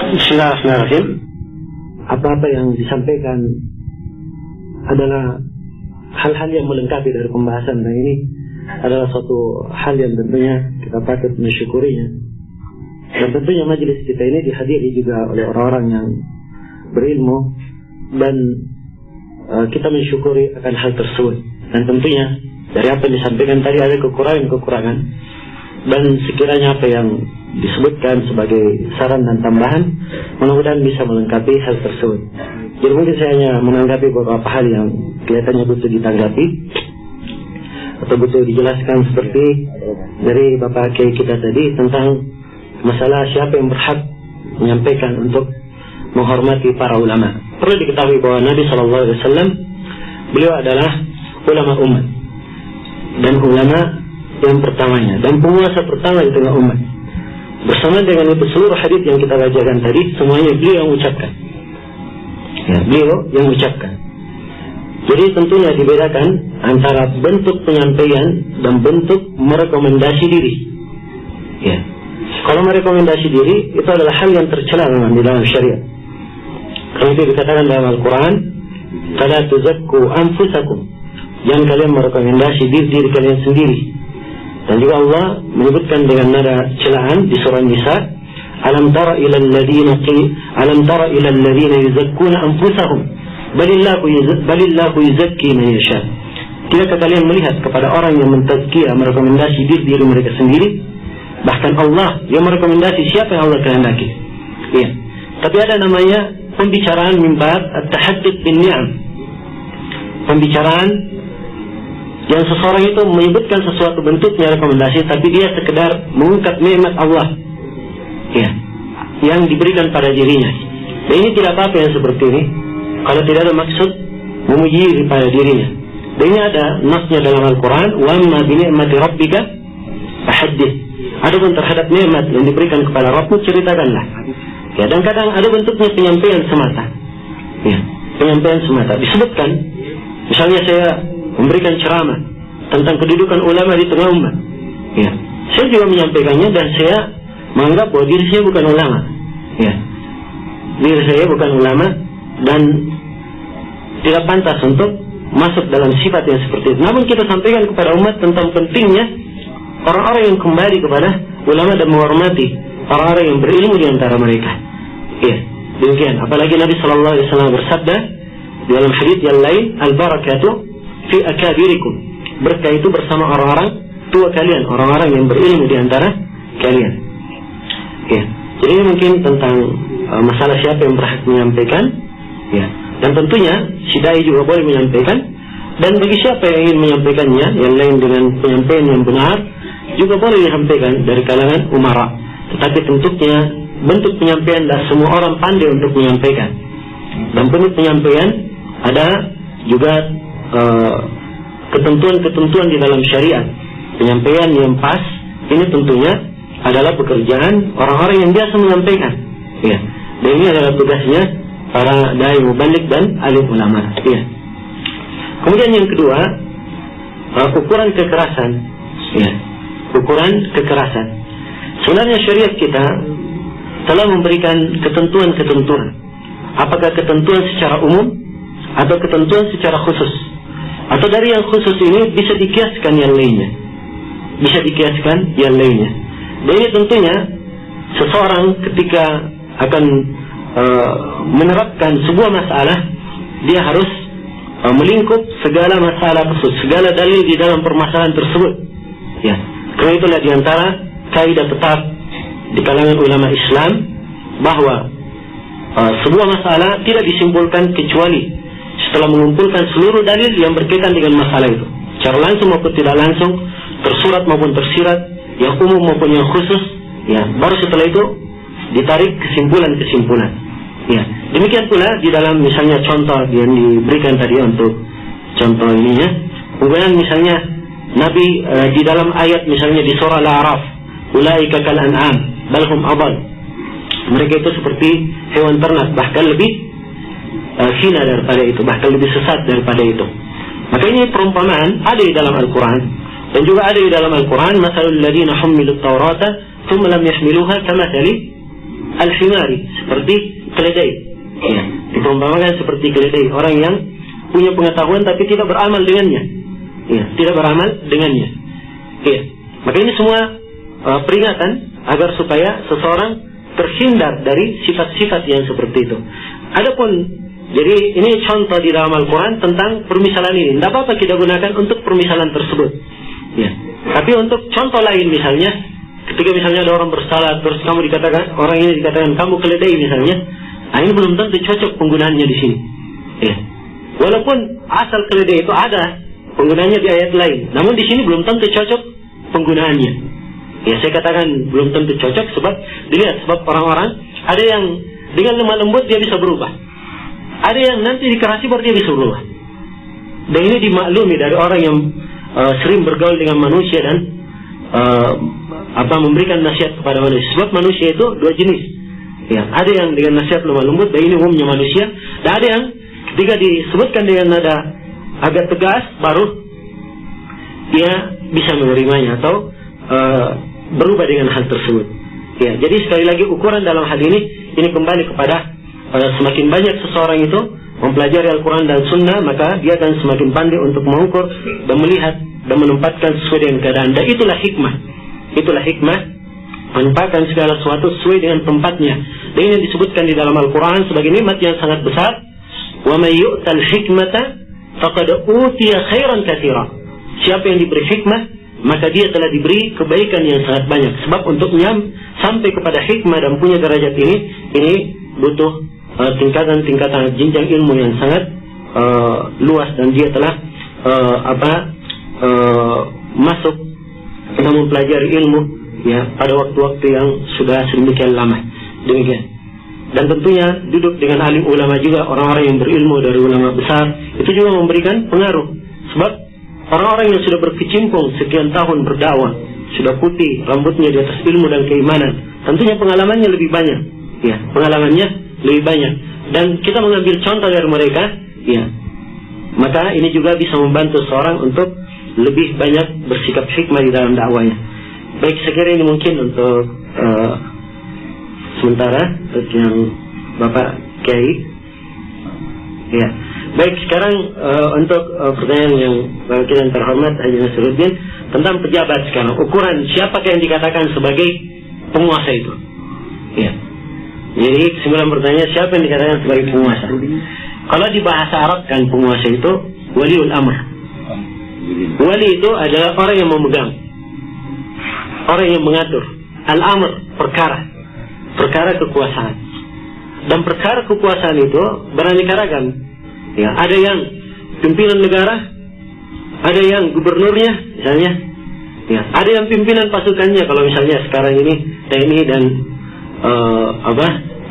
Bismillahirrahmanirrahim. Apa-apa yang disampaikan adalah hal-hal yang melengkapi dari pembahasan, dan ini adalah suatu hal yang tentunya kita patut mensyukurinya. Dan tentunya majelis kita ini dihadiri juga oleh orang-orang yang berilmu, dan kita mensyukuri akan hal tersebut. Dan tentunya dari apa yang disampaikan tadi ada kekurangan-kekurangan, dan sekiranya apa yang disebutkan sebagai saran dan tambahan mudah-mudahan bisa melengkapi hal tersebut. Jadi mungkin saya hanya menanggapi beberapa hal yang kelihatannya butuh ditanggapi atau butuh dijelaskan, seperti dari Bapak Kiai kita tadi tentang masalah siapa yang berhak menyampaikan untuk menghormati para ulama. Perlu diketahui bahwa Nabi SAW beliau adalah ulama umat, dan ulama yang pertamanya dan penguasa pertama di tengah umat. Bersama dengan itu seluruh hadis yang kita bacakan tadi semuanya beliau yang ucapkan. Ya, beliau yang ucapkan. Jadi tentunya dibedakan antara bentuk penyampaian dan bentuk merekomendasi diri. Ya. Kalau merekomendasi diri itu adalah hal yang tercela memang di dalam syariat. Kalau itu dikatakan dalam Al-Quran, "Fala tuzakku anfusakum." Jangan kalian merekomendasi diri kalian sendiri. Dan juga Allah menyebutkan dengan nada celaan di surah Nisa, "Alam tara ila alladziina yuzakkuna anfusahum, balillahu yuzakki man yasha." Tidakkah kalian melihat kepada orang yang mentazkiyah, merekomendasi diri mereka sendiri? Bahkan Allah yang merekomendasi siapa yang Allah kehendaki. Iya. Tapi ada namanya pembicaraan mimbar at-tahadduts bin ni'am. Pembicaraan yang seseorang itu menyebutkan sesuatu bentuknya rekomendasi, tapi dia sekedar mengungkap nikmat Allah, ya, yang diberikan pada dirinya. Dan ini tidak apa-apa yang seperti ini kalau tidak ada maksud memuji pada dirinya. Dan ini ada nasnya dalam Al-Quran, "Wa amma bi ni'mati rabbika fahaddits." Adapun terhadap nikmat yang diberikan kepada Rabbmu, ceritakanlah. Ya, dan kadang ada bentuknya penyampaian semata. Ya, penyampaian semata. Disebutkan, misalnya saya memberikan ceramah tentang kedudukan ulama di tengah umat. Ya, saya juga menyampaikannya, dan saya menganggap bahwa diri saya bukan ulama. Ya, diri saya bukan ulama dan tidak pantas untuk masuk dalam sifat yang seperti itu. Namun kita sampaikan kepada umat tentang pentingnya orang-orang yang kembali kepada ulama dan menghormati orang-orang yang berilmu di antara mereka. Ya, demikian. Apalagi Nabi SAW bersabda di dalam hadits yang lain, "Al-barakatu fi akabirikum." Berkah itu bersama orang-orang tua kalian, orang-orang yang berilmu di antara kalian. Ya. Jadi mungkin tentang masalah siapa yang berhak menyampaikan. Ya. Dan tentunya si dai juga boleh menyampaikan. Dan bagi siapa yang ingin menyampaikannya, yang lain dengan penyampaian yang benar, juga boleh disampaikan dari kalangan umara. Tetapi bentuk penyampaian dan semua orang pandai untuk menyampaikan. Dan bentuk penyampaian ada juga ketentuan-ketentuan di dalam syariat. Penyampaian yang pas ini tentunya adalah pekerjaan orang-orang yang biasa menyampaikan. Ya. Dan ini adalah tugasnya para dai mubaligh dan alim ulama. Ya. Kemudian yang kedua, ukuran kekerasan. Ya. Ukuran kekerasan. Sebenarnya syariat kita telah memberikan ketentuan-ketentuan. Apakah ketentuan secara umum atau ketentuan secara khusus? Atau dari yang khusus ini bisa dikiaskan yang lainnya. Bisa dikiaskan yang lainnya. Dan ini tentunya seseorang ketika akan menerapkan sebuah masalah, dia harus melingkup segala masalah tersebut, segala dalil di dalam permasalahan tersebut. Ya. Karena itulah diantara kaidah tetap di kalangan ulama Islam bahwa sebuah masalah tidak disimpulkan kecuali setelah mengumpulkan seluruh dalil yang berkaitan dengan masalah itu, secara langsung maupun tidak langsung, tersurat maupun tersirat, yang umum maupun yang khusus. Ya, baru setelah itu ditarik kesimpulan-kesimpulan. Ya, demikian pula di dalam misalnya contoh yang diberikan tadi untuk contoh ininya, kemudian misalnya Nabi di dalam ayat misalnya di surah Al-A'raf, "Ulaika kal an'am bal hum adall." Mereka itu seperti hewan ternak, bahkan lebih hina daripada itu, bahkan lebih sesat daripada itu. Maka ini perumpamaan ada di dalam Al-Quran, dan juga ada di dalam Al-Quran, "Masalul ladzina hummilut Taurata tsumma lam yahmiluha kamathali al-himari, seperti keledai. Ya, diperumpamakan seperti keledai, orang yang punya pengetahuan tapi tidak beramal dengannya. Ya, tidak beramal dengannya. Ya, maka ini semua peringatan agar supaya seseorang terhindar dari sifat-sifat yang seperti itu. Adapun, jadi ini contoh di dalam Al-Quran tentang permisalan ini. Tidak apa-apa kita gunakan untuk permisalan tersebut. Ya. Tapi untuk contoh lain misalnya, ketika misalnya ada orang bersalah, terus kamu dikatakan, orang ini dikatakan kamu keledai misalnya, nah ini belum tentu cocok penggunaannya di sini. Ya. Walaupun asal keledai itu ada penggunaannya di ayat lain, namun di sini belum tentu cocok penggunaannya. Ya, saya katakan belum tentu cocok sebab dilihat, sebab orang-orang ada yang dengan lemah lembut dia bisa berubah, ada yang nanti dikerasi baru dia bisa berubah. Dan ini dimaklumi dari orang yang sering bergaul dengan manusia dan memberikan nasihat kepada manusia. Sebab manusia itu dua jenis. Ya, ada yang dengan nasihat lemah lembut, dan ini umumnya manusia. Dan ada yang ketika disebutkan dengan nada agak tegas, baru dia bisa menerimanya atau berubah dengan hal tersebut. Ya, jadi sekali lagi ukuran dalam hal ini kembali kepada semakin banyak seseorang itu mempelajari Al-Quran dan Sunnah, maka dia akan semakin pandai untuk mengukur dan melihat dan menempatkan sesuai dengan keadaan. Dan itulah hikmah. Itulah hikmah menempatkan segala sesuatu sesuai dengan tempatnya. Dan ini disebutkan di dalam Al-Quran sebagai nikmat yang sangat besar. Wa may yu'tal hikmata faqad utiya khairan katsira. Siapa yang diberi hikmah, maka dia telah diberi kebaikan yang sangat banyak. Sebab untuk sampai kepada hikmah dan punya derajat ini butuh tingkatan-tingkatan jenjang ilmu yang sangat luas, dan dia telah masuk dan mempelajari ilmu ya pada waktu-waktu yang sudah sedemikian lama. Demikian. Dan tentunya duduk dengan alim ulama juga, orang-orang yang berilmu dari ulama besar, itu juga memberikan pengaruh. Sebab orang-orang yang sudah berkecimpung sekian tahun berdakwah, sudah putih rambutnya di atas ilmu dan keimanan, tentunya pengalamannya lebih banyak. Ya, pengalamannya lebih banyak. Dan kita mengambil contoh dari mereka, ya. Maka ini juga bisa membantu seorang untuk lebih banyak bersikap hikmah di dalam dakwanya. Baik, saya kira ini mungkin untuk sementara untuk yang Bapak Kiai. Ya. Baik, sekarang untuk pertanyaan yang Bapak Kiai yang terhormat Haji Nasruddin tentang pejabat sekarang. Ukuran siapakah yang dikatakan sebagai penguasa itu? Ya. Jadi kesimpulan pertanyaan, siapa yang dikatakan sebagai penguasa? Kalau di bahasa Arab kan penguasa itu waliul amr. Wali itu adalah orang yang memegang, orang yang mengatur. Al-amr, perkara kekuasaan. Dan perkara kekuasaan itu beraneka ragam. Ya, ada yang pimpinan negara, ada yang gubernurnya misalnya. Ya, ada yang pimpinan pasukannya, kalau misalnya sekarang ini TNI dan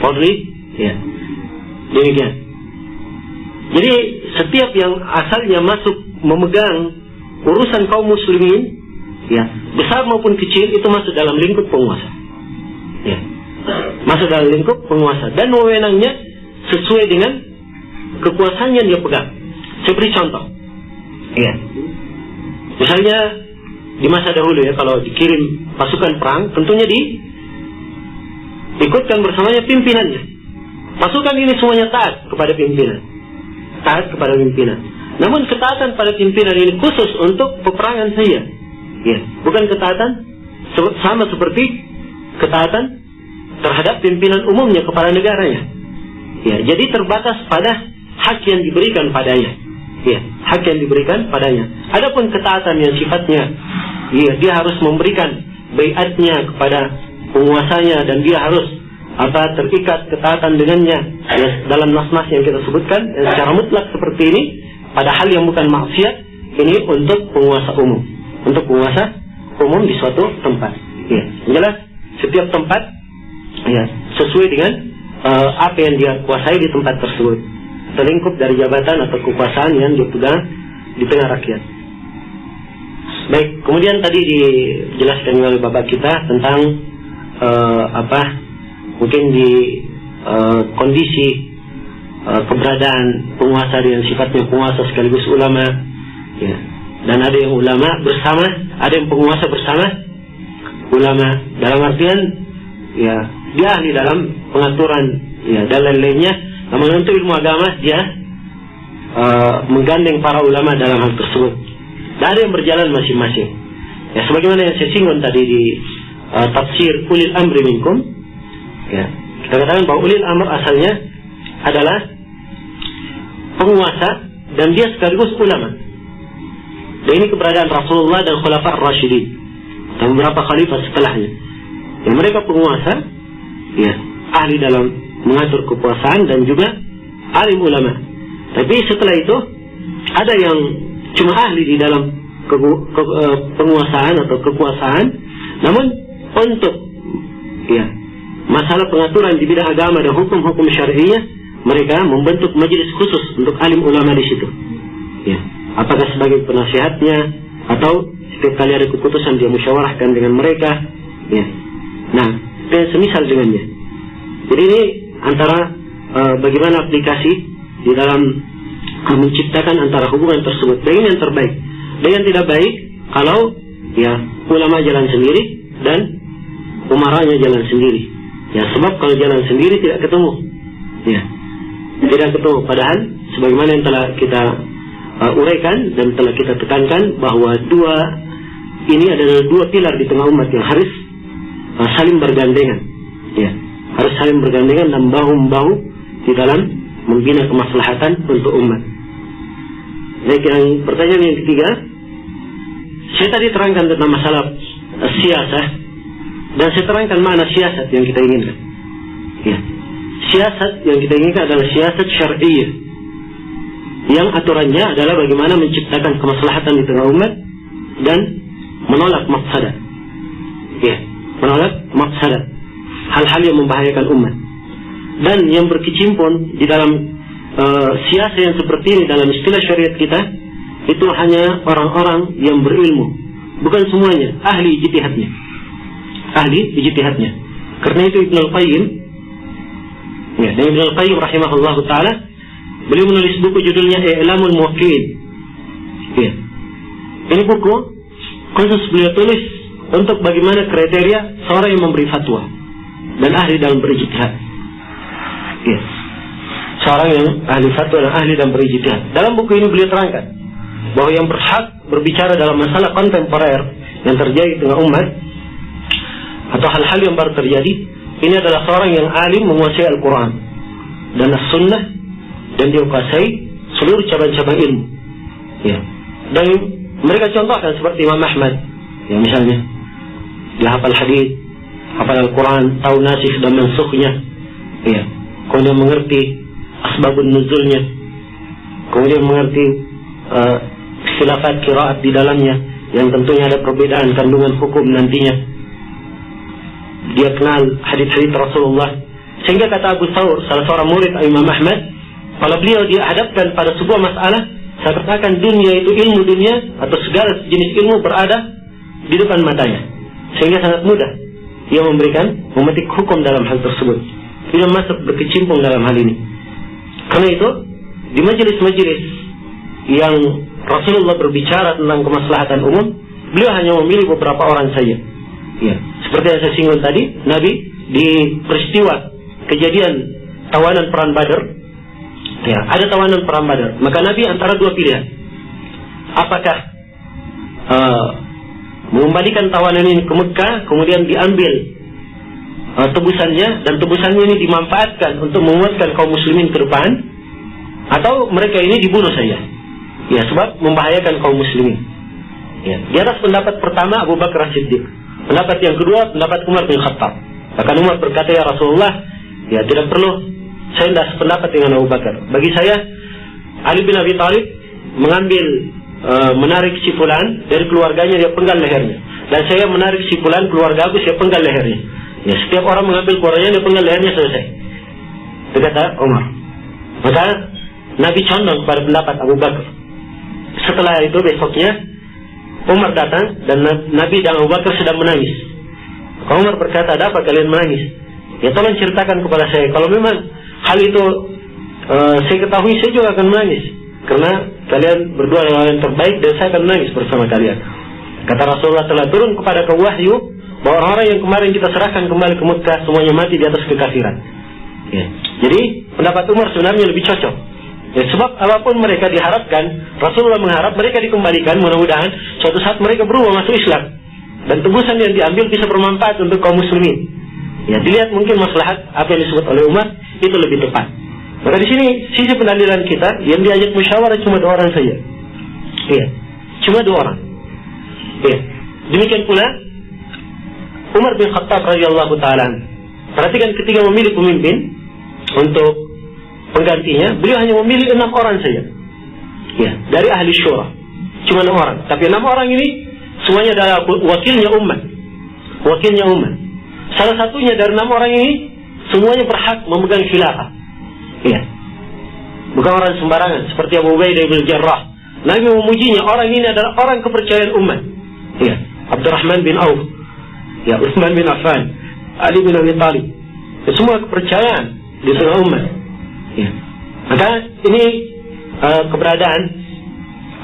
Polri, ya. Demikian. Jadi setiap yang asalnya masuk memegang urusan kaum muslimin, ya, besar maupun kecil, itu masuk dalam lingkup penguasa. Ya. Masuk dalam lingkup penguasa dan wewenangnya sesuai dengan kekuasaan yang dia pegang. Saya beri contoh. Ya. Misalnya di masa dahulu ya, kalau dikirim pasukan perang, tentunya ikutkan bersamanya pimpinannya. Pasukan ini semuanya taat kepada pimpinan. Taat kepada pimpinan. Namun ketaatan pada pimpinan ini khusus untuk peperangan saja. Ya, bukan ketaatan sama seperti ketaatan terhadap pimpinan umumnya kepada negaranya. Ya, jadi terbatas pada hak yang diberikan padanya. Ya, hak yang diberikan padanya. Adapun ketaatan yang sifatnya, ya, dia harus memberikan baiatnya kepada penguasanya dan dia harus terikat ketaatan dengannya, ya, dalam nas-nas yang kita sebutkan secara mutlak seperti ini pada hal yang bukan maksiat, ini untuk penguasa umum, di suatu tempat. Ya, jelas setiap tempat, ya, sesuai dengan apa yang dia kuasai di tempat tersebut, terlingkup dari jabatan atau kekuasaan yang dipegang di tengah rakyat. Baik, kemudian tadi dijelaskan oleh Bapak kita tentang mungkin di kondisi keberadaan penguasa dengan sifatnya penguasa sekaligus ulama, ya. Dan ada yang ulama bersama, ada yang penguasa bersama ulama. Dalam artian, ya, dia ahli dalam pengaturan dan lain-lainnya. Namun untuk ilmu agama dia menggandeng para ulama dalam hal tersebut. Dan ada yang berjalan masing-masing. Ya, sebagaimana yang saya singgung tadi di tafsir ulil amri minkum. Ya, kita katakan bahwa ulil amr asalnya adalah penguasa dan dia sekaligus ulama. Dan ini keberadaan Rasulullah dan Khulafa Ar-Rasyidin dan beberapa khalifah setelahnya. Yang mereka penguasa, ya, ahli dalam mengatur kekuasaan dan juga alim ulama. Tapi setelah itu ada yang cuma ahli di dalam penguasaan atau kekuasaan, namun untuk masalah pengaturan di bidang agama dan hukum-hukum syar'iyyah mereka membentuk majelis khusus untuk alim ulama di situ. Ya, apakah sebagai penasihatnya atau setiap kali ada keputusan dia musyawarahkan dengan mereka. Ya, nah, dan semisal dengannya. Jadi ini antara bagaimana aplikasi di dalam menciptakan antara hubungan tersebut. Dan ini yang terbaik. Dan yang tidak baik kalau ulama jalan sendiri dan umaranya jalan sendiri. Ya, sebab kalau jalan sendiri tidak ketemu. Ya, tidak ketemu. Padahal sebagaimana yang telah kita uraikan dan telah kita tekankan bahwa ini adalah dua pilar di tengah umat yang harus saling bergandengan. Ya, harus saling bergandengan dan bahu-membahu di dalam membina kemaslahatan untuk umat. Baik, yang pertanyaan yang ketiga, saya tadi terangkan tentang masalah siasah dan saya terangkan mana siasat yang kita inginkan. Ya, siasat yang kita inginkan adalah siasat syar'iyyah yang aturannya adalah bagaimana menciptakan kemaslahatan di tengah umat dan menolak mafsadat. Ya, menolak mafsadat, hal-hal yang membahayakan umat. Dan yang berkecimpung di dalam siasat yang seperti ini dalam istilah syariat kita itu hanya orang-orang yang berilmu, bukan semuanya ahli ijtihadnya. Ahli ijtihadnya. Karena itu Ibnu Al-Qayyim, ya, dan Ibnu Al-Qayyim rahimahullahu taala beliau menulis buku judulnya I'lamul Muwaqqi'in. Ya. Ini buku khusus beliau tulis untuk bagaimana kriteria seorang yang memberi fatwa dan ahli dalam berijtihad. Ya. Seorang yang ahli fatwa dan ahli dalam berijtihad. Dalam buku ini beliau terangkan bahwa yang berhak berbicara dalam masalah kontemporer yang terjadi di tengah umat atau hal-hal yang baru terjadi, ini adalah seorang yang alim menguasai Al-Quran dan As-Sunnah dan dia menguasai seluruh cabang-cabang ilmu. Ya. Dan mereka contohkan seperti Imam Ahmad, ya, misalnya dia hafal hadis, hafal Al-Quran, tahu nasikh dan mansukhnya, ya, kemudian mengerti asbabun nuzulnya, kemudian mengerti khilafat qiraat di dalamnya yang tentunya ada perbedaan kandungan hukum nantinya. Dia kenal hadis-hadis Rasulullah, sehingga kata Abu Thawr, salah seorang murid Imam Ahmad, kalau beliau dihadapkan pada sebuah masalah, saya katakan dunia itu, ilmu dunia atau segala jenis ilmu berada di depan matanya, sehingga sangat mudah dia memetik hukum dalam hal tersebut. Tidak masuk berkecimpung dalam hal ini. Karena itu di majelis-majelis yang Rasulullah berbicara tentang kemaslahatan umum, beliau hanya memilih beberapa orang saja. Ya, seperti yang saya singgung tadi, Nabi di peristiwa kejadian tawanan perang Badar, ya, ada tawanan perang Badar, maka Nabi antara dua pilihan. Apakah mengembalikan tawanan ini ke Mekah, kemudian diambil tebusannya, dan tebusannya ini dimanfaatkan untuk menguatkan kaum muslimin ke depan, atau mereka ini dibunuh saja, ya, sebab membahayakan kaum muslimin. Ya, di atas pendapat pertama Abu Bakar As-Siddiq, pendapat yang kedua pendapat Umar bin Khattab. Bahkan Umar berkata, ya Rasulullah, ya tidak perlu, saya tidak sependapat dengan Abu Bakar. Bagi saya Ali bin Abi Thalib mengambil menarik si fulan dari keluarganya, dia penggal lehernya, dan saya menarik si fulan keluarga aku, saya penggal lehernya. Ya, setiap orang mengambil keluarganya, dia penggal lehernya, selesai. Itu kata Umar. Maka Nabi condong kepada pendapat Abu Bakar. Setelah itu besoknya Umar datang dan Nabi dan Abu Bakar sedang menangis. Umar berkata, ada apa kalian menangis? Ya, tolong ceritakan kepada saya. Kalau memang hal itu saya ketahui, saya juga akan menangis, karena kalian berdua adalah yang terbaik dan saya akan menangis bersama kalian. Kata Rasulullah, telah turun kepada kau wahyu bahwa orang-orang yang kemarin kita serahkan kembali ke Mekah semuanya mati di atas kekafiran. Ya. Jadi pendapat Umar sebenarnya lebih cocok. Ya, sebab apapun mereka diharapkan, Rasulullah mengharap mereka dikembalikan, mudah-mudahan suatu saat mereka berubah masuk Islam dan tebusan yang diambil bisa bermanfaat untuk kaum muslimin. Ya, dilihat mungkin maslahat apa yang disebut oleh Umar itu lebih tepat. Maka di sini sisi pendalilan kita yang diajak musyawarah cuma 2 orang saja. Iya, cuma 2 orang. Iya. Demikian pula Umar bin Khattab radhiyallahu taala. Perhatikan ketika memilih pemimpin untuk penggantinya, beliau hanya memilih 6 orang saja. Ya, dari ahli syura. Cuma 6 orang. Tapi 6 orang ini semuanya adalah wakilnya umat. Wakilnya umat. Salah satunya dari 6 orang ini semuanya berhak memegang khilafah. Ya. Bukan orang sembarangan seperti Abu Ubaidah bin Jarrah. Nabi memujinya, orang ini adalah orang kepercayaan umat. Ya. Abdurrahman bin Auf. Ya, Utsman bin Affan, Ali bin Abi Thalib. Ya, semua kepercayaan di tengah umat. Ya. Maka ini keberadaan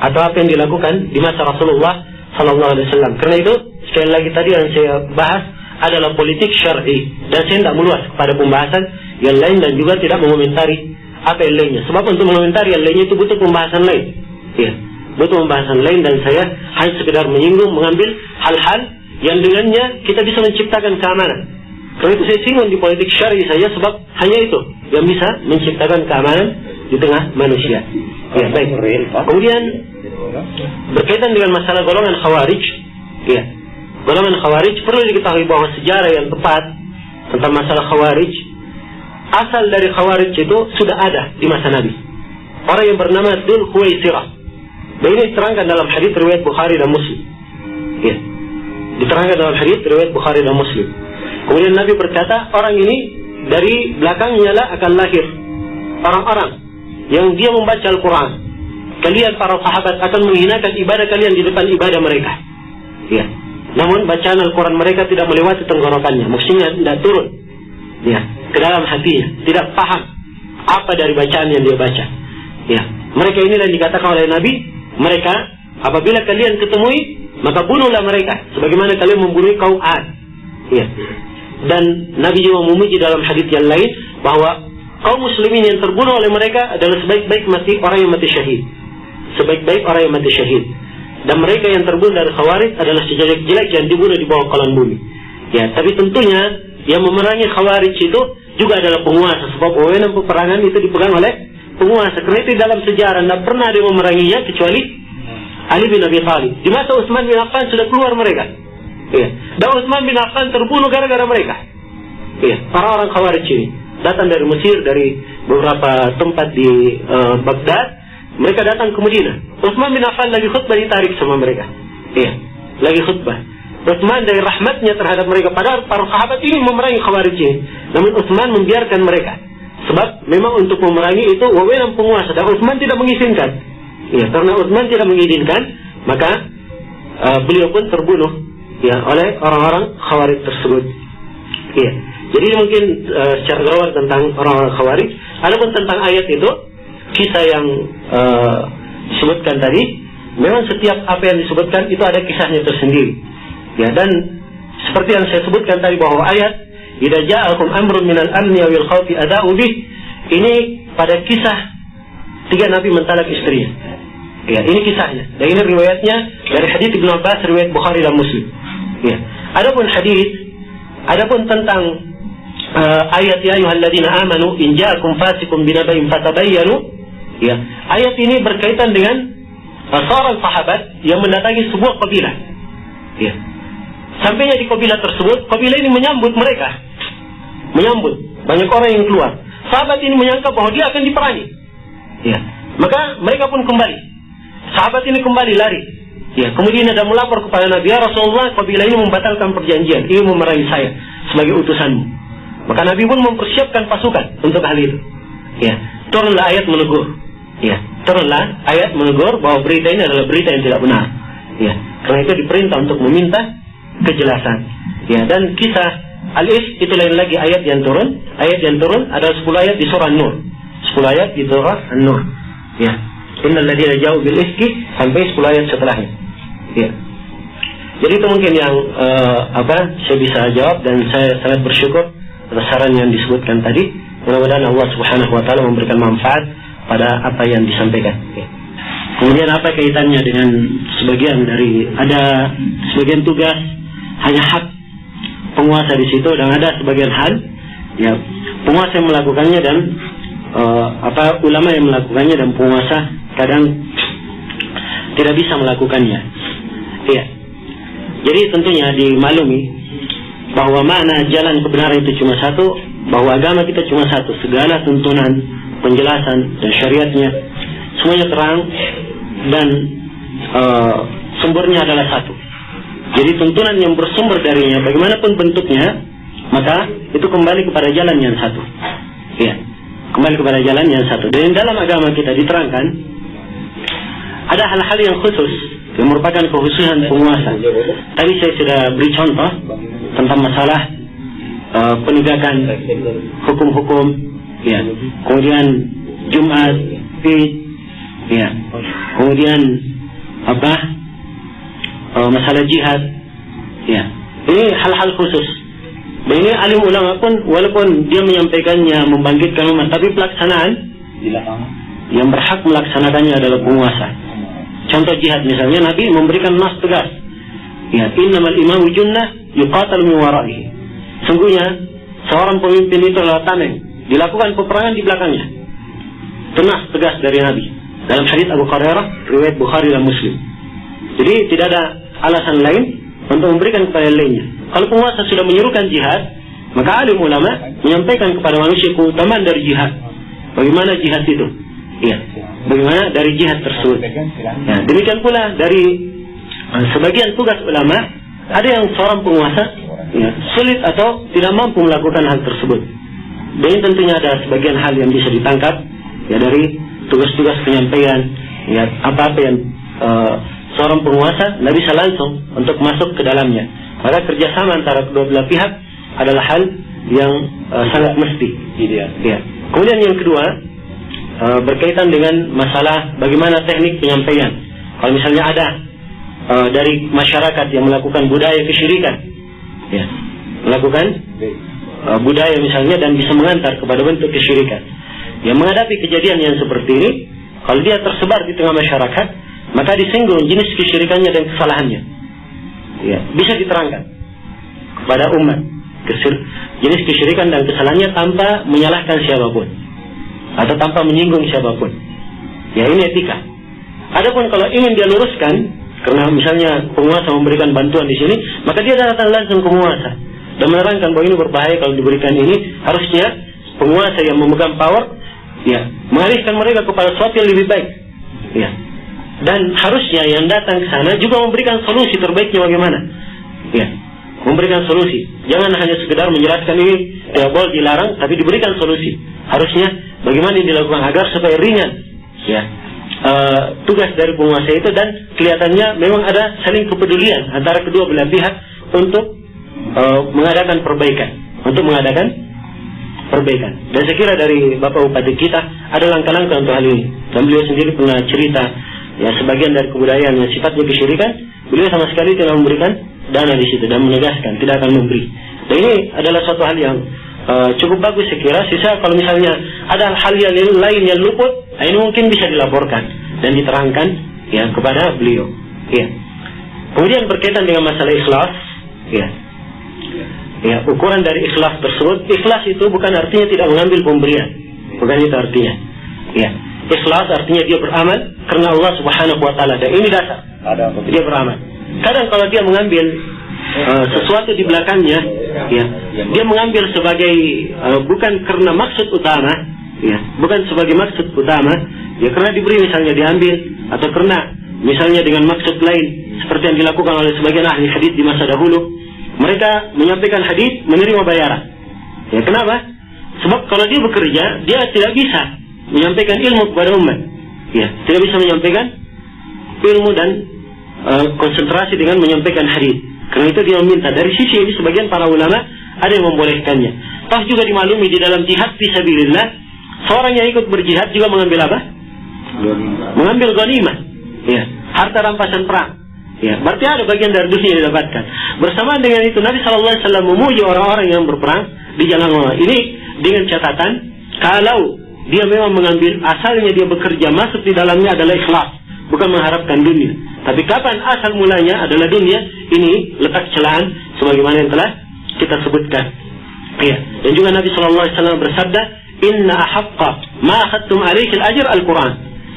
atau apa yang dilakukan di masa Rasulullah Sallallahu Alaihi Wasallam. Karena itu sekali lagi tadi yang saya bahas adalah politik syar'i dan saya tidak meluas kepada pembahasan yang lain dan juga tidak mengomentari apa yang lainnya. Sebab untuk mengomentari yang lainnya itu butuh pembahasan lain. Ya, butuh pembahasan lain dan saya hanya sekedar menyinggung, mengambil hal-hal yang dengannya kita bisa menciptakan keamanan. Karena itu saya singgung di politik syar'i saja sebab hanya itu yang bisa menciptakan keamanan di tengah manusia. Ya, baik. Kemudian berkaitan dengan masalah golongan Khawarij, ya, golongan Khawarij perlu diketahui bahwa sejarah yang tepat tentang masalah Khawarij, asal dari Khawarij itu sudah ada di masa Nabi. Orang yang bernama Dzul Khuwaisirah. Dan ini diterangkan dalam hadits riwayat Bukhari dan Muslim. Ya, diterangkan dalam hadits riwayat Bukhari dan Muslim. Kemudian Nabi berkata, orang ini dari belakangnya lah akan lahir orang-orang yang dia membaca Al-Quran. Kalian para sahabat akan menghinakan ibadah kalian di depan ibadah mereka. Ya. Namun bacaan Al-Quran mereka tidak melewati tenggorokannya. Maksudnya tidak turun, ya, ke dalam hatinya. Tidak paham apa dari bacaan yang dia baca. Ya. Mereka inilah yang dikatakan oleh Nabi, mereka apabila kalian ketemui maka bunuhlah mereka sebagaimana kalian membunuh kaum Ad. Ya. Dan Nabi juga memuji dalam hadis yang lain bahwa kaum muslimin yang terbunuh oleh mereka adalah sebaik-baik orang yang mati syahid. Sebaik-baik orang yang mati syahid. Dan mereka yang terbunuh dari Khawarij adalah sejelek-jelek yang dibunuh di bawah kolam bumi. Ya, tapi tentunya yang memerangi Khawarij itu juga adalah penguasa. Sebab wewenang peperangan itu dipegang oleh penguasa. Karena itu dalam sejarah tidak pernah ada yang memeranginya kecuali Ali bin Abi Thalib. Di masa Utsman bin Affan sudah keluar mereka. Ya. Dan Utsman bin Affan terbunuh gara-gara mereka. Ya, orang-orang Khawarij ini datang dari Mesir, dari beberapa tempat di Baghdad. Mereka datang ke Madinah. Utsman bin Affan lagi khutbah ditarik sama mereka. Iya, lagi khutbah. Utsman dari rahmatnya terhadap mereka, padahal para sahabat ini memerangi Khawarij ini. Namun Utsman membiarkan mereka. Sebab memang untuk memerangi itu wewenang penguasa dan Utsman tidak mengizinkan. Iya, karena Utsman tidak mengizinkan, maka beliau pun terbunuh ya oleh orang-orang Khawarij tersebut. Iya. Jadi mungkin secara global tentang orang-orang Khawarij. Adapun tentang ayat itu, kisah yang disebutkan tadi, memang setiap apa yang disebutkan itu ada kisahnya tersendiri. Ya, dan seperti yang saya sebutkan tadi bahwa ayat idza ja'akum amrun minal amni awil khawfi ada'u bih, ini pada kisah 3 nabi mentalak istrinya. Ya, ini kisahnya. Dan ini riwayatnya dari hadits Ibnu Abbas, riwayat Bukhari dan Muslim. Ya. Adapun tentang ayat ya ayyuhalladzina amanu in ja'akum fasiqun binaba'in fatabayyanu. Ya, ayat ini berkaitan dengan seorang sahabat yang mendatangi sebuah kabilah. Ya. Sampainya di kabilah tersebut, kabilah ini menyambut mereka. Menyambut. Banyak orang yang keluar. Sahabat ini menyangka bahwa dia akan diperangi. Ya. Maka mereka pun kembali. Sahabat ini kembali lari. Ya, kemudian ada melapor kepada Nabi, ya Rasulullah, kabilah ini membatalkan perjanjian, ini memerangi saya sebagai utusanmu. Maka Nabi pun mempersiapkan pasukan untuk hal itu. Ya, turunlah ayat menegur. Ya, turunlah ayat menegur bahwa berita ini adalah berita yang tidak benar. Ya, karena itu diperintah untuk meminta kejelasan. Ya, dan kisah Al-Ifk itu lain lagi ayat yang turun. Ayat yang turun adalah 10 ayat di surah An-Nur. 10 ayat di surah An-Nur. Ya. Innal ladzina ja'u bil ifki sampai 10 ayat setelahnya. Ya. Jadi itu mungkin yang saya bisa jawab, dan saya sangat bersyukur atas saran yang disebutkan tadi. Mudah-mudahan Allah Subhanahu wa taala memberikan manfaat pada apa yang disampaikan. Kemudian apa kaitannya dengan ada sebagian tugas hanya hak penguasa di situ, dan ada sebagian hal ya penguasa yang melakukannya dan ulama yang melakukannya, dan penguasa kadang tidak bisa melakukannya. Iya. Jadi tentunya dimaklumi bahwa makna jalan kebenaran itu cuma satu, bahwa agama kita cuma satu, segala tuntunan, penjelasan dan syariatnya semuanya terang dan sumbernya adalah satu. Jadi tuntunan yang bersumber darinya bagaimanapun bentuknya, maka itu kembali kepada jalan yang satu. Iya, kembali kepada jalan yang satu. Dan dalam agama kita diterangkan ada hal-hal yang khusus yang merupakan kekhususan penguasa. Tadi saya sudah beri contoh tentang masalah penegakan hukum-hukum, ya. Kemudian Jumat, Id, ya. Kemudian masalah jihad, ya. Ini hal-hal khusus. Dan ini alim ulama pun walaupun dia menyampaikannya membangkitkan umat, tapi pelaksanaan yang berhak melaksanakannya adalah penguasa. Contoh jihad misalnya, Nabi memberikan nas tegas, ya, innamal imamu junnah yuqatal min wara'ihi. Sungguhnya seorang pemimpin itu adalah tameng, dilakukan peperangan di belakangnya. Itu nas tegas dari Nabi dalam hadits Abu Hurairah riwayat Bukhari dan Muslim. Jadi tidak ada alasan lain untuk memberikan kepada lainnya. Kalau penguasa sudah menyuruhkan jihad, maka alim ulama menyampaikan kepada manusia keutamaan dari jihad. Bagaimana jihad itu? Iya. Bagaimana dari jihad tersebut? Ya, demikian pula dari sebagian tugas ulama, ada yang seorang penguasa ya, sulit atau tidak mampu melakukan hal tersebut. Dan tentunya ada sebagian hal yang bisa ditangkap ya dari tugas-tugas penyampaian, ya apa-apa yang seorang penguasa tidak bisa langsung untuk masuk ke dalamnya. Maka kerjasama antara kedua belah pihak adalah hal yang sangat mesti. Ya. Kemudian yang kedua berkaitan dengan masalah bagaimana teknik penyampaian. Kalau misalnya ada dari masyarakat yang melakukan budaya kesyirikan, ya, melakukan budaya misalnya dan bisa mengantar kepada bentuk kesyirikan. Yang menghadapi kejadian yang seperti ini, kalau dia tersebar di tengah masyarakat, maka disinggung jenis kesyirikannya dan kesalahannya. Ya, bisa diterangkan kepada umat jenis kesyirikan dan kesalahannya tanpa menyalahkan siapapun atau tanpa menyinggung siapapun. Ya, ini etika. Adapun kalau ingin dia luruskan, karena misalnya penguasa memberikan bantuan di sini, maka dia datang langsung ke penguasa dan menerangkan bahwa ini berbahaya kalau diberikan ini. Harusnya penguasa yang memegang power, ya, mengalihkan mereka kepada sesuatu yang lebih baik. Ya. Dan harusnya yang datang ke sana juga memberikan solusi terbaiknya bagaimana. Ya, memberikan solusi. Jangan hanya sekedar menjelaskan ini tidak boleh dilarang, tapi diberikan solusi. Harusnya bagaimana dilakukan agar supaya ringan. Ya. Tugas dari penguasa itu, dan kelihatannya memang ada saling kepedulian antara kedua belah pihak untuk mengadakan perbaikan, Dan saya kira dari Bapak Bupati kita ada langkah-langkah untuk hal ini. Dan beliau sendiri pernah cerita, ya, sebagian dari kebudayaan yang sifatnya kesyirikan, beliau sama sekali tidak memberikan dana di situ dan menegaskan tidak akan memberi. Dan ini adalah suatu hal yang cukup bagus saya kira. Sisa kalau misalnya ada hal yang lain yang luput, ini mungkin bisa dilaporkan dan diterangkan ya kepada beliau. Ya. Kemudian berkaitan dengan masalah ikhlas, ya. Ya, ukuran dari ikhlas tersebut, ikhlas itu bukan artinya tidak mengambil pemberian, bukan itu artinya. Ya, ikhlas artinya dia beramal karena Allah Subhanahu wa taala, dan ini dasar. Dia beramal. Kadang kalau dia mengambil sesuatu di belakangnya, ya, dia mengambil sebagai bukan karena maksud utama, ya, bukan sebagai maksud utama, ya, karena diberi misalnya diambil, atau karena misalnya dengan maksud lain seperti yang dilakukan oleh sebagian ahli hadis di masa dahulu. Mereka menyampaikan hadis menerima bayaran. Ya, kenapa? Sebab kalau dia bekerja, dia tidak bisa menyampaikan ilmu kepada umat. Ya, tidak bisa menyampaikan ilmu dan konsentrasi dengan menyampaikan hadis. Karena itu dia meminta. Dari sisi ini sebagian para ulama ada yang membolehkannya. Toh juga dimaklumi di dalam jihad fisabilillah, seorang yang ikut berjihad juga mengambil apa? Mengambil ghanimah. Ya, harta rampasan perang. Ya, berarti ada bagian dari dunia yang didapatkan. Bersamaan dengan itu Nabi SAW memuji orang-orang yang berperang di jalan Allah. Ini dengan catatan kalau dia memang mengambil, asalnya dia bekerja masuk di dalamnya adalah ikhlas, bukan mengharapkan dunia. Tapi kapan asal mulanya adalah dunia, ini letak celaan sebagaimana yang telah kita sebutkan. Ya. Dan juga Nabi SAW bersabda, Inna ahaqqa ma akhadtum alaihi al-ajr al-Quran.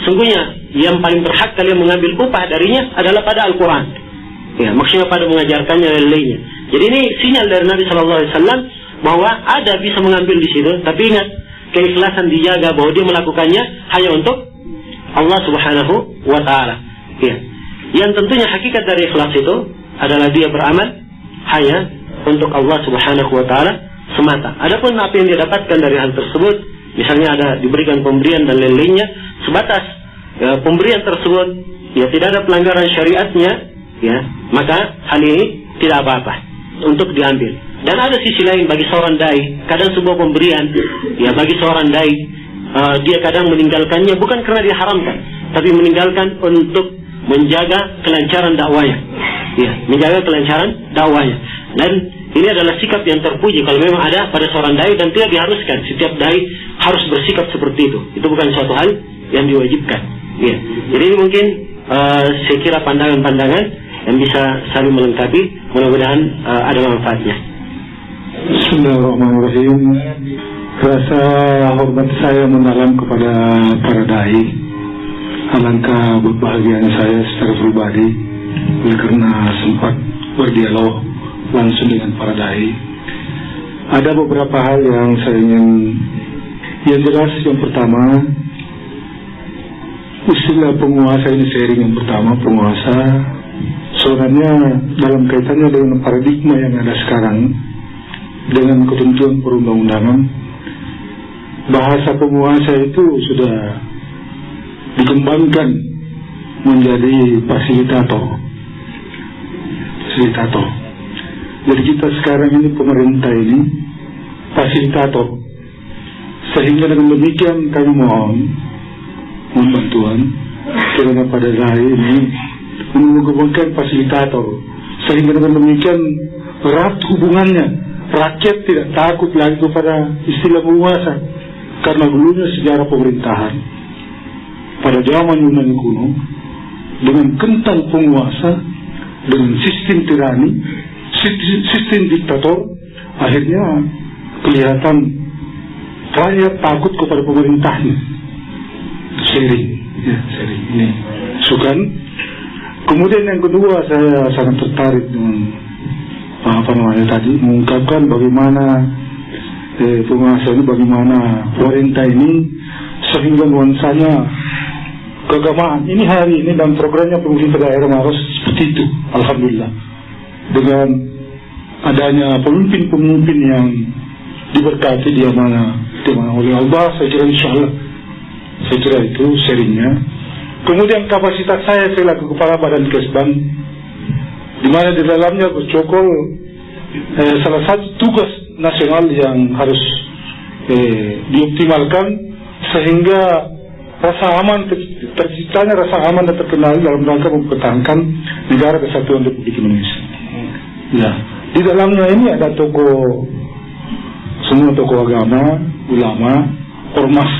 Sungguhnya yang paling berhak kalian mengambil upah darinya adalah pada Al-Quran. Ya, maksudnya pada mengajarkannya dan lainnya. Jadi ini sinyal dari Nabi SAW bahwa ada bisa mengambil di situ, tapi ingat keikhlasan dijaga bahwa dia melakukannya hanya untuk Allah Subhanahu wa Ta'ala. Ya. Yang tentunya hakikat dari ikhlas itu adalah dia beramal hanya untuk Allah Subhanahu wa Ta'ala semata. Adapun apa yang dia dapatkan dari hal tersebut, misalnya ada diberikan pemberian dan lain-lainnya, sebatas pemberian tersebut ya tidak ada pelanggaran syariatnya, ya maka hal ini tidak apa-apa untuk diambil. Dan ada sisi lain bagi seorang dai, kadang sebuah pemberian ya bagi seorang dai dia kadang meninggalkannya bukan karena dia haramkan, tapi meninggalkan untuk menjaga kelancaran dakwanya, ya menjaga kelancaran dakwanya. Dan ini adalah sikap yang terpuji kalau memang ada pada seorang dai, dan tidak diharuskan setiap dai harus bersikap seperti itu. Itu bukan suatu hal yang diwajibkan. Ya. Jadi ini mungkin saya kira pandangan-pandangan yang bisa saling melengkapi. Mudah-mudahan ada manfaatnya. Bismillahirrahmanirrahim. Rasa hormat saya mendalam kepada para dai. Alangkah berbahagianya saya secara pribadi karena sempat berdialog langsung dengan para dai. Ada beberapa hal yang saya ingin, yang jelas yang pertama, istilah penguasa ini sharing yang pertama, penguasa sebenarnya dalam kaitannya dengan paradigma yang ada sekarang dengan ketentuan perundang-undangan, bahasa penguasa itu sudah dikembangkan menjadi fasilitator. Jadi kita sekarang ini pemerintah ini fasilitator, sehingga dengan demikian kami mohon bantuan karena pada saya ini mengembangkan fasilitator, sehingga dengan demikian erat hubungannya, rakyat tidak takut lagi kepada istilah penguasa. Karena dulunya sejarah pemerintahan pada zaman Yunani kuno dengan kental penguasa, dengan sistem tirani, sistem diktator, akhirnya kelihatan rakyat takut kepada pemerintahnya. Sering ini sukan. Kemudian yang kedua, saya sangat tertarik dengan tadi mengungkapkan bagaimana penguasa ini, bagaimana pemerintah ini sehingga nuansanya keagamaan. Ini hari ini dan programnya pemerintah daerah harus seperti itu. Alhamdulillah, dengan adanya pemimpin-pemimpin yang diberkati di mana oleh Allah, saya kira insyaallah, saya kira itu sharingnya. Kemudian kapasitas saya selaku kepala Badan Kesban, di mana di dalamnya bercokol salah satu tugas nasional yang harus dioptimalkan sehingga rasa aman terciptanya, rasa aman dan terkenal dalam rangka mempertahankan negara kesatuan Republik Indonesia. Ya, di dalamnya ini ada tokoh, semua tokoh agama, ulama, ormas,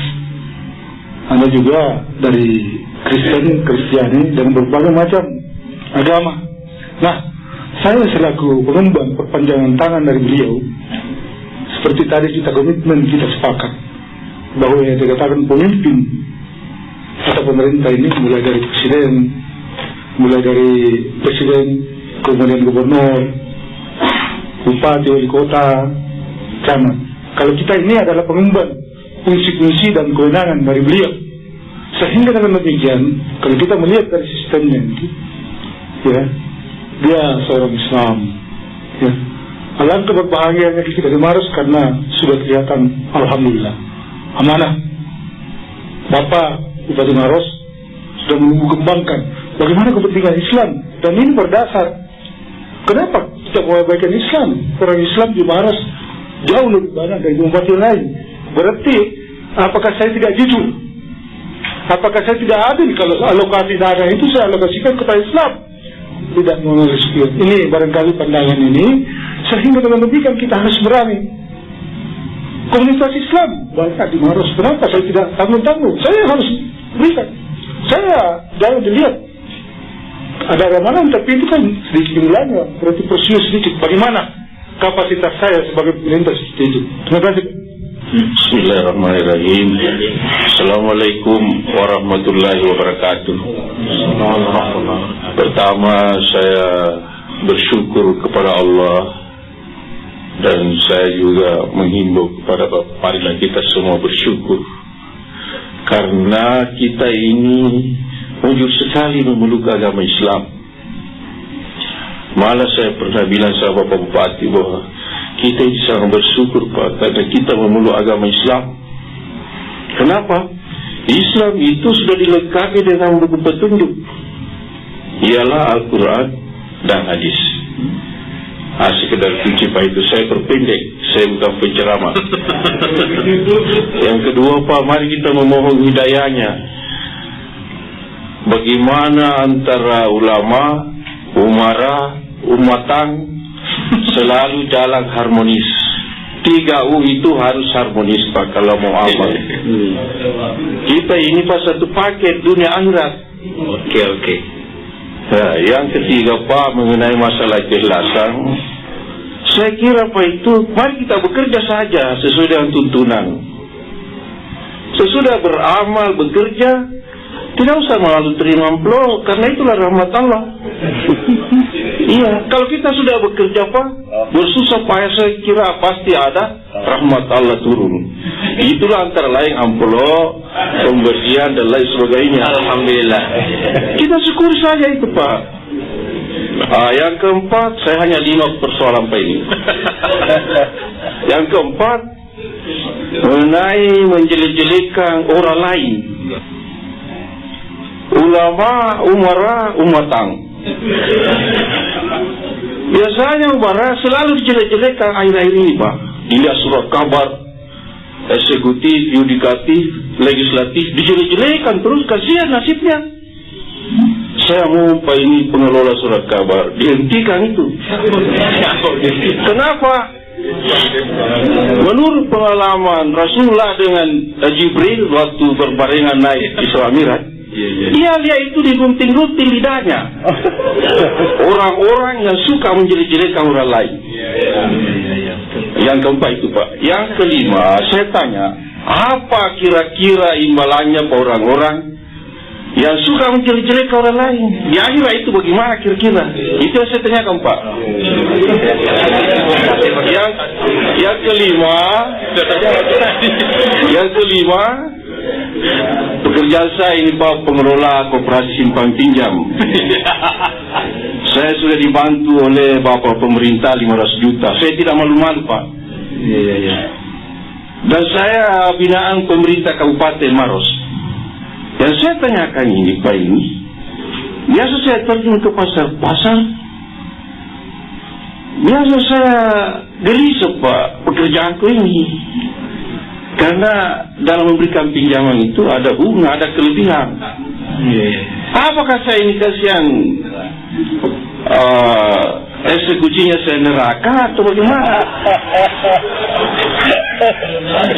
ada juga dari Kristiani dan berbagai macam agama. Nah, saya selaku pengembang perpanjangan tangan dari beliau, seperti tadi kita komitmen, kita sepakat bahwa yang dikatakan pemimpin atau pemerintah ini mulai dari presiden, kemudian gubernur, bupati, wali kota, camat. Kalau kita ini adalah pengemban fungsi-fungsi dan kewenangan dari beliau, sehingga dengan demikian kalau kita melihat dari sistemnya itu, ya, dia seorang Islam, ya. Alangkah berbahagianya kita di Maros karena sudah kelihatan, alhamdulillah, amanah Bapak Bupati Maros sudah mengembangkan bagaimana kepentingan Islam, dan ini berdasar kenapa kita mengabaikan Islam. Orang Islam di Maros jauh lebih banyak dari bupati lain. Berarti apakah saya tidak jujur? Apakah saya tidak adil kalau alokasi dana itu saya alokasikan kepada Islam? tidak mengenal spion. Ini barangkali pandangan ini, sehingga dengan demikian kita harus berani. Komunitas Islam banyak di Maros, kenapa saya tidak tanggung-tanggung? Saya harus berikan. Saya jangan dilihat ada ramalan, tapi itu kan sedikit jumlahnya, berarti persius sedikit. Bagaimana kapasitas saya sebagai pemerintah seperti itu? Terima kasih. Bismillahirrahmanirrahim. Assalamualaikum warahmatullahi wabarakatuh. Pertama, saya bersyukur kepada Allah, dan saya juga menghimbau kepada Bapak marilah kita semua bersyukur, karena kita ini wujud sekali memeluk agama Islam. Malah saya pernah bilang sama Bapak Bupati bahwa kita ini sangat bersyukur Pak, karena kita memeluk agama Islam. Kenapa? Islam itu sudah dilengkapi dengan buku petunjuk, ialah Al-Quran dan Hadis. Sekedar kunci Pak, itu saya perpendek, saya bukan penceramah. Yang kedua Pak, mari kita memohon hidayahnya. Bagaimana antara ulama, umara, umatan selalu jalan harmonis. 3U itu harus harmonis Pak kalau mau amal. Kita ini Pak satu paket dunia akhirat. Oke. Nah, yang ketiga Pak, mengenai masalah keikhlasan, saya kira Pak itu mari kita bekerja saja sesuai dengan tuntunan. Sesudah beramal bekerja, tidak usah malu terima amplop, karena itulah rahmat Allah. Iya, kalau kita sudah bekerja Pak, bersusah payah, saya kira pasti ada rahmat Allah turun. Itulah antara lain amplop, pemberian dan lain sebagainya. Alhamdulillah. Kita syukur saja itu Pak. Yang keempat, saya hanya 5 persoalan Pak ini. Yang keempat, mengenai menjelek-jelekan orang lain, ulama, umara, umatang. Biasanya umara selalu dijelek-jelekan akhir-akhir ini Pak. Dilihat surat kabar, eksekutif, yudikatif, legislatif, dijelek-jelekan terus, kasihan nasibnya. Saya mau Pak ini pengelola surat kabar, dihentikan itu. Kenapa? Menurut pengalaman Rasulullah dengan Jibril waktu berbarengan naik Isra Mi'raj, dia lihat itu digunting-gunting lidahnya. Orang-orang yang suka menjelek-jelekan orang lain. Yang keempat itu Pak. Yang kelima, saya tanya, apa kira-kira imbalannya Pak orang-orang yang suka menjelek-jelekan orang lain? Di akhirat itu bagaimana kira-kira? Itu yang saya tanyakan Pak. Yang kelima, pekerjaan saya ini Pak, pengelola koperasi simpan pinjam. Saya sudah dibantu oleh Bapak pemerintah 500 juta. Saya tidak malu-malu Pak. Dan saya binaan pemerintah Kabupaten Maros. Yang saya tanyakan ini Pak ini, biasa saya terjun ke pasar-pasar, biasa saya gelisah Pak pekerjaanku ini. Karena dalam memberikan pinjaman itu ada bunga, ada kelebihan. Apakah saya ini kasihan eksekusinya saya neraka atau bagaimana?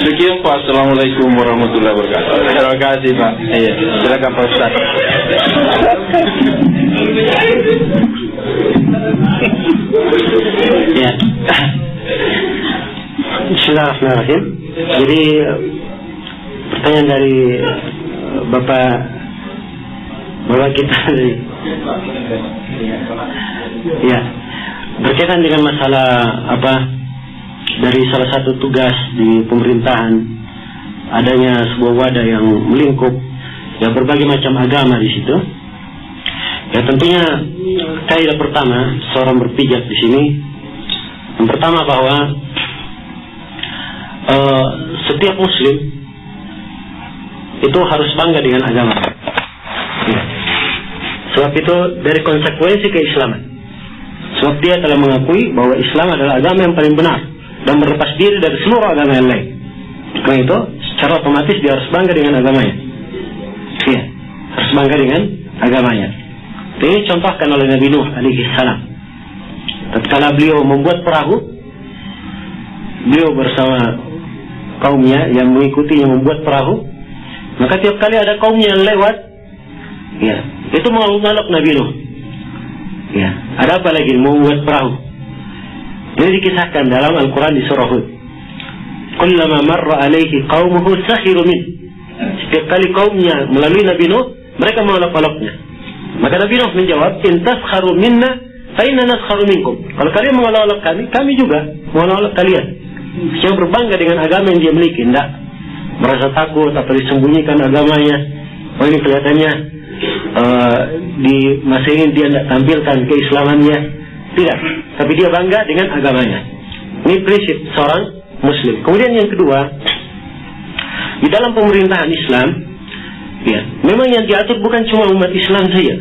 Sekian Pak. Assalamualaikum warahmatullahi wabarakatuh. Terima kasih Pak. Iya, silakan Pak Ustaz. Ya. Bismillahirrahmanirrahim. Jadi pertanyaan dari Bapak kita ya, berkaitan dengan masalah dari salah satu tugas di pemerintahan, adanya sebuah wadah yang melingkup ya berbagai macam agama di situ. Ya tentunya kaidah pertama seorang berpijak di sini, yang pertama bahwa setiap muslim itu harus bangga dengan agama. Ya. Sebab itu dari konsekuensi keislaman. Sebab dia telah mengakui bahwa Islam adalah agama yang paling benar dan berlepas diri dari seluruh agama yang lain. Karena itu secara otomatis dia harus bangga dengan agamanya. Iya, harus bangga dengan agamanya. Ini contohkan oleh Nabi Nuh alaihi salam. Tatkala beliau membuat perahu, beliau bersama kaumnya yang mengikutinya membuat perahu, maka tiap kali ada kaumnya yang lewat, ya, itu mengalok Nabi Nuh. Ya, ada apa lagi membuat perahu? Ini dikisahkan dalam Al-Quran di surah Hud. Kullama marra alaihi qaumuhu sakhiru min. Setiap kali kaumnya melalui Nabi Nuh, mereka mengalok-aloknya. Maka Nabi Nuh menjawab, in taskharu minna fa inna naskharu minkum. Kalau kalian mengalok-alok kami, kami juga mengalok kalian. Yang berbangga dengan agama yang dia miliki, tidak merasa takut atau disembunyikan agamanya. Oh, ini kelihatannya di masa ini dia tidak tampilkan keislamannya. Tidak, tapi dia bangga dengan agamanya. Ini prinsip seorang Muslim. Kemudian yang kedua, di dalam pemerintahan Islam, ya, memang yang diatur bukan cuma umat Islam saja,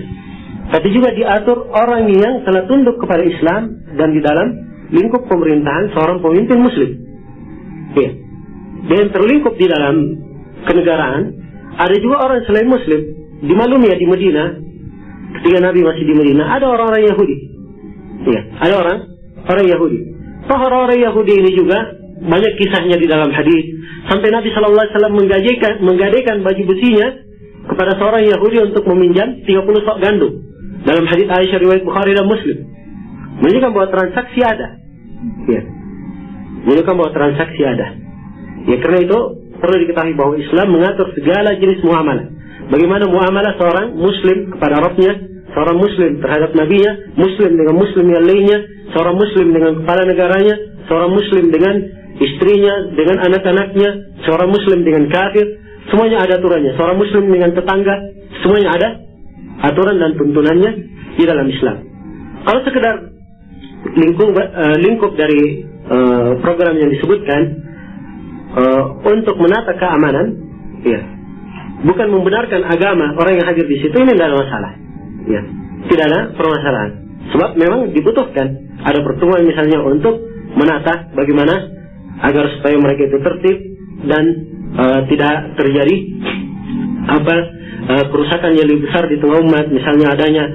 tapi juga diatur orang yang telah tunduk kepada Islam dan di dalam lingkup pemerintahan seorang pemimpin Muslim. Ya, dan terlingkup di dalam kenegaraan. Ada juga orang selain Muslim. Dimaklumi ya, di Madinah, ketika Nabi masih di Madinah, ada orang-orang Yahudi. Ya, ada orang Yahudi. Orang-orang Yahudi ini juga banyak kisahnya di dalam hadis. Sampai Nabi SAW menggadaikan baju besinya kepada seorang Yahudi untuk meminjam 30 sok gandum. Dalam hadis Aisyah riwayat Bukhari dan Muslim, menunjukkan bahwa transaksi ada. Ya, menunjukkan bahwa transaksi ada. Ya, karena itu perlu diketahui bahwa Islam mengatur segala jenis muamalah. Bagaimana muamalah seorang Muslim kepada Rabbnya, seorang Muslim terhadap Nabinya, Muslim dengan Muslim yang lainnya, seorang Muslim dengan kepala negaranya, seorang Muslim dengan istrinya, dengan anak-anaknya, seorang Muslim dengan kafir, semuanya ada aturannya. Seorang Muslim dengan tetangga, semuanya ada aturan dan tuntunannya di dalam Islam. Kalau sekedar lingkup dari program yang disebutkan untuk menata keamanan, ya, bukan membenarkan agama orang yang hadir di situ, ini tidak ada masalah. Ya, tidak ada permasalahan. Sebab memang dibutuhkan ada pertemuan misalnya untuk menata bagaimana agar supaya mereka itu tertib dan tidak terjadi kerusakan yang lebih besar di tengah umat, misalnya adanya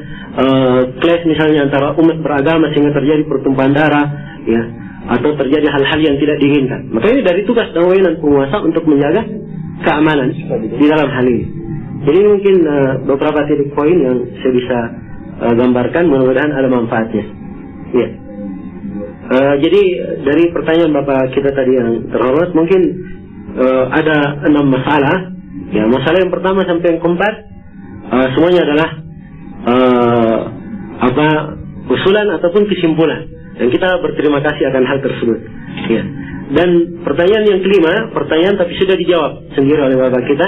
clash misalnya antara umat beragama sehingga terjadi pertumpahan darah, ya, atau terjadi hal-hal yang tidak diinginkan. Maka ini dari tugas dan wewenang penguasa untuk menjaga keamanan di dalam hal ini. Jadi mungkin beberapa titik poin yang saya bisa gambarkan, mudah-mudahan ada manfaatnya. Ya. Jadi dari pertanyaan Bapak kita tadi yang terhormat, mungkin ada 6 masalah. Ya, masalah yang pertama sampai yang keempat semuanya adalah usulan ataupun kesimpulan, dan kita berterima kasih akan hal tersebut. Ya. Dan pertanyaan yang kelima, pertanyaan tapi sudah dijawab sendiri oleh Bapak kita,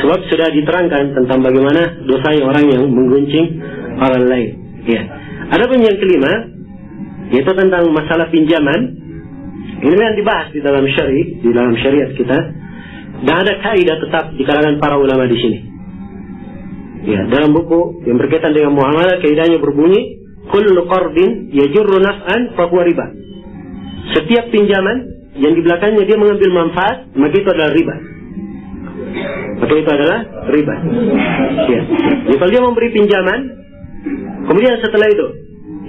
sebab sudah diterangkan tentang bagaimana dosanya orang yang mengguncing orang lain. Ya. Adapun yang kelima, yaitu tentang masalah pinjaman. Ini yang dibahas di dalam syariat kita, dan ada kaidah tetap di kalangan para ulama di sini. Ya, dalam buku yang berkaitan dengan muamalah, kaidahnya berbunyi, kullu qardin yajurru naf'an fa huwa riba. Setiap pinjaman yang di belakangnya dia mengambil manfaat, maka itu adalah riba. Maka itu adalah riba. Ya. Jadi kalau dia memberi pinjaman, kemudian setelah itu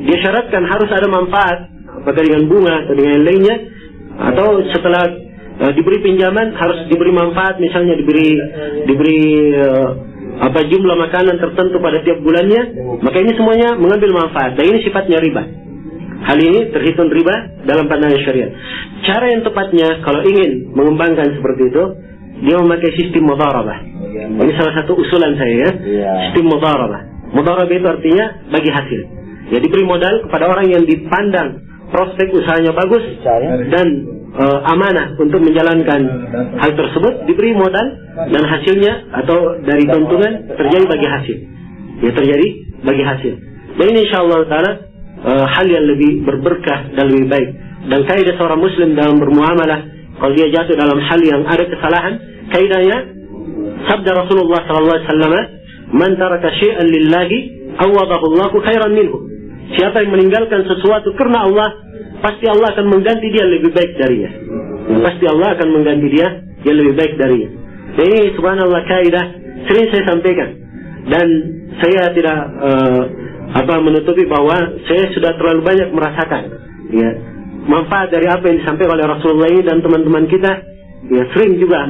dia syaratkan harus ada manfaat, apakah dengan bunga atau dengan yang lainnya, atau setelah diberi pinjaman harus diberi manfaat, misalnya diberi jumlah makanan tertentu pada tiap bulannya, maka ini semuanya mengambil manfaat, dan ini sifatnya riba. Hal ini terhitung riba dalam pandangan syariat. Cara yang tepatnya kalau ingin mengembangkan seperti itu, dia memakai sistem mudharabah. Ini salah satu usulan saya, ya. Sistem mudharabah. Mudharabah itu artinya bagi hasil. Ya, diberi modal kepada orang yang dipandang prospek usahanya bagus dan amanah untuk menjalankan hal tersebut, diberi modal dan hasilnya atau dari keuntungan terjadi bagi hasil. Ya, terjadi bagi hasil. Dan ini insyaallah taala hal yang lebih berberkah dan lebih baik. Dan kaidah seorang Muslim dalam bermuamalah, kalau dia jatuh dalam hal yang ada kesalahan, kaidahnya sabda Rasulullah SAW, man taraka syai'an lillahi awadahu Allahu khairan minhu. Siapa yang meninggalkan sesuatu karena Allah, pasti Allah akan mengganti dia lebih baik darinya. Pasti Allah akan mengganti dia yang lebih baik darinya. Ini subhanallah kaidah sering saya sampaikan, dan saya tidak menutupi bahwa saya sudah terlalu banyak merasakan ya manfaat dari apa yang disampaikan oleh Rasulullah ini, dan teman-teman kita ya sering juga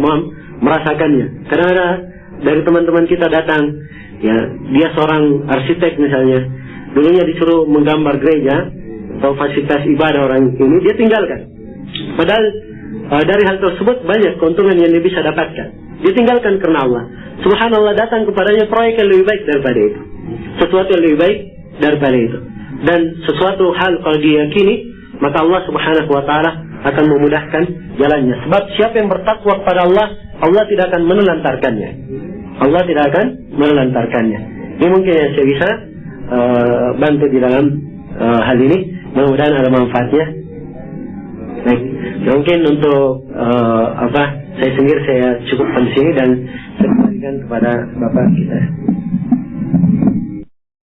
merasakannya. Karena dari teman-teman kita datang ya, dia seorang arsitek misalnya, dulunya disuruh menggambar gereja atau fasilitas ibadah orang ini, dia tinggalkan. Padahal dari hal tersebut banyak keuntungan yang dia bisa dapatkan. Dia tinggalkan karena Allah. Subhanallah, datang kepadanya proyek yang lebih baik daripada itu, sesuatu yang lebih baik daripada itu. Dan sesuatu hal kalau diyakini, maka Allah Subhanahu wa ta'ala akan memudahkan jalannya. Sebab siapa yang bertakwa kepada Allah, Allah tidak akan menelantarkannya. Allah tidak akan menelantarkannya. Ini mungkin yang saya bisa bantu di dalam hal ini. Mudah-mudahan ada manfaatnya. Baik, mungkin untuk saya sendiri saya cukupkan di sini dan saya kembalikan kepada Bapak kita.